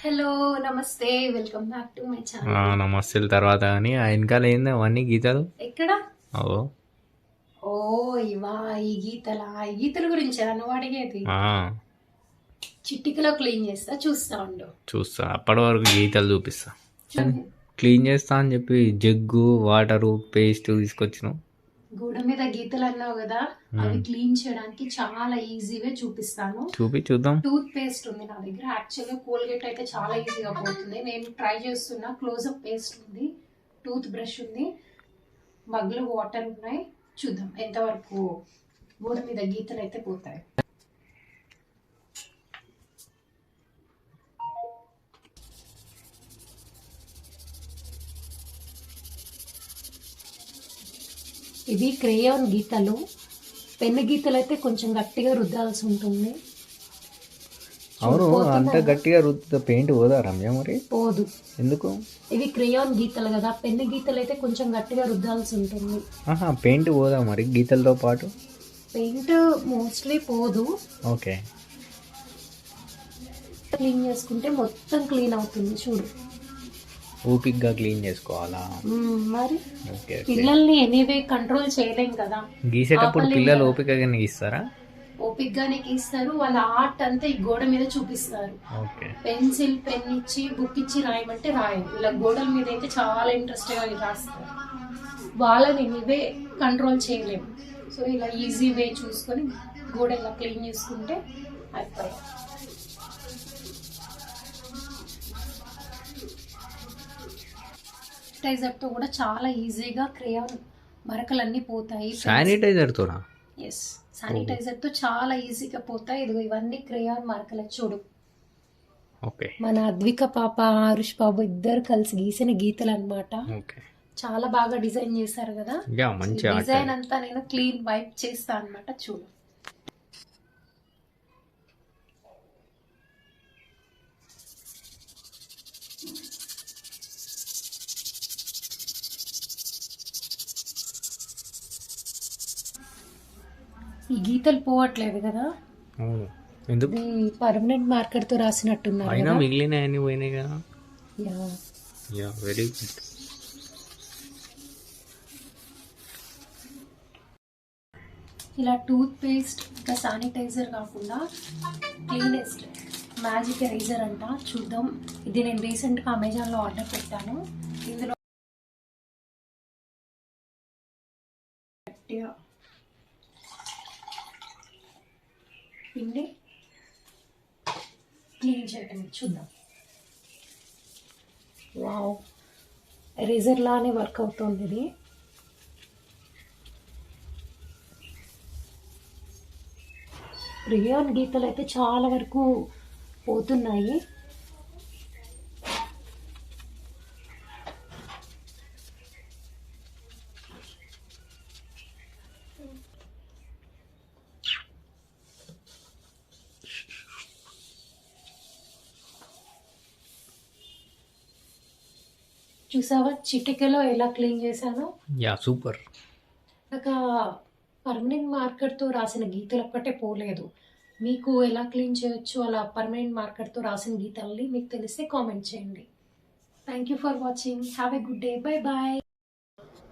Hello నమస్తే welcome back to my channel. నమస్తే తర్వాత కానీ ఆ వెనకాల ఏంది అవన్నీ గీతలు ఎక్కడ ఓ ఓ ఇవా ఈ గీతల గురించి నువ్వు అడిగేది. చిట్టికలో క్లీన్ చేస్తా, చూస్తా ఉండు. చూస్తా, అప్పటి వరకు గీతలు చూపిస్తా. క్లీన్ చేస్తా అని చెప్పి జగ్గు వాటరు పేస్ట్ తీసుకొచ్చినావు. గోడ మీద గీతలు అన్నావు కదా, అవి క్లీన్ చేయడానికి చాలా ఈజీగా చూపిస్తాను. చూద్దాం. టూత్ పేస్ట్ ఉంది నా దగ్గర. యాక్చువల్గా కోల్గేట్ అయితే చాలా ఈజీగా పోతుంది. నేను ట్రై చేస్తున్నా. క్లోజప్ పేస్ట్ ఉంది, టూత్ బ్రష్ ఉంది, మగ్లో వాటర్ ఉన్నాయి. చూద్దాం ఎంతవరకు గోడ మీద గీతలు అయితే పోతాయి. ఇవి క్రేయాన్ గీతలు. పెన్ను గీతలు అయితే కొంచెం గట్టిగా రుద్దాల్సి ఉంటుంది. అవును, అంత గట్టిగా రుద్దుతా పెయింట్ పోదా రమ్య? మరి పోదు. ఎందుకు? ఇవి క్రేయాన్ గీతలు కదా, పెన్ను గీతలు అయితే కొంచెం గట్టిగా రుద్దాల్సి ఉంటుంది. పెయింట్ పోదా మరి గీతలతో పాటు? పెయింట్ మోస్ట్లీ పోదు. ఓకే, క్లీన్ చేసుకుంటే మొత్తం క్లీన్ అవుతుంది. చూడు, ఓపిక్గా క్లీన్ చేసుకోవాలా మరి? పిల్లల్ని ఎనీవే కంట్రోల్ చేయలేం కదా. గీసేటప్పుడు పిల్లలు ఓపికగా గీస్తారా? ఓపిక్గానే గీస్తారు. వాళ్ళ ఆర్ట్ అంతా ఈ గోడ మీద చూపిస్తారు. పెన్సిల్ పెన్ ఇచ్చి బుక్ ఇచ్చి రాయమంటే రాయరు. ఇలా గోడల మీద అయితే చాలా ఇంట్రెస్ట్ గా రాస్తారు. వాళ్ళని ఎనీవే కంట్రోల్ చేయలేము. సో ఇలా ఈజీ వే చూసుకొని గోడ ఇలా క్లీన్ చేసుకుంటే అయిపోయాయి. శానిటైజర్ తో కూడా చాలా ఈజీగా క్రేయాన్ మరకలన్నీ పోతాయి. శానిటైజర్ తో? ఎస్, శానిటైజర్ తో చాలా ఈజీగా పోతాయి. ఇదిగో ఇవన్నీ క్రేయాన్ మరకలు. చూడు, మన అద్విక పాప ఆరుష్ బాబు ఇద్దరు కలిసి గీసిన గీతలు అన్నమాట. చాలా బాగా డిజైన్ చేశారు కదా. డిజైన్ అంతా నేను క్లీన్ వైప్ చేస్తా అన్నమాట. చూడు, ఈ గీతలు పోవట్లేదు కదా. ఎందుకు? పర్మనెంట్ మార్కర్ తో రాసినట్టున్నారు. అయినా మిగిలినవన్నీ పోయినాయి కదా. Very good. ఇలా టూత్ పేస్ట్ ఇంకా శానిటైజర్ కాకుండా క్లీనెస్ట్ మ్యాజిక్ ఎరేజర్ అంట. చూద్దాం. ఇది నేను రీసెంట్గా అమెజాన్లో ఆర్డర్ పెట్టాను. ఇందులో పిండి క్లీన్ చేయటం. చూద్దాం. వావ్, ఎరేజర్ లానే వర్క్ అవుతుంది ఇది. క్రేయాన్ గీతలు అయితే చాలా వరకు పోతున్నాయి. చూసావా చిటికలో ఎలా క్లీన్ చేశాను? సూపర్. నాకు పర్మనెంట్ మార్కర్తో రాసిన గీతలు ఒక్కటే పోలేదు. మీకు ఎలా క్లీన్ చేయొచ్చు అలా పర్మనెంట్ మార్కర్తో రాసిన గీతల్ని మీకు తెలిస్తే కామెంట్ చేయండి. Thank you for watching. Have a good day. Bye bye.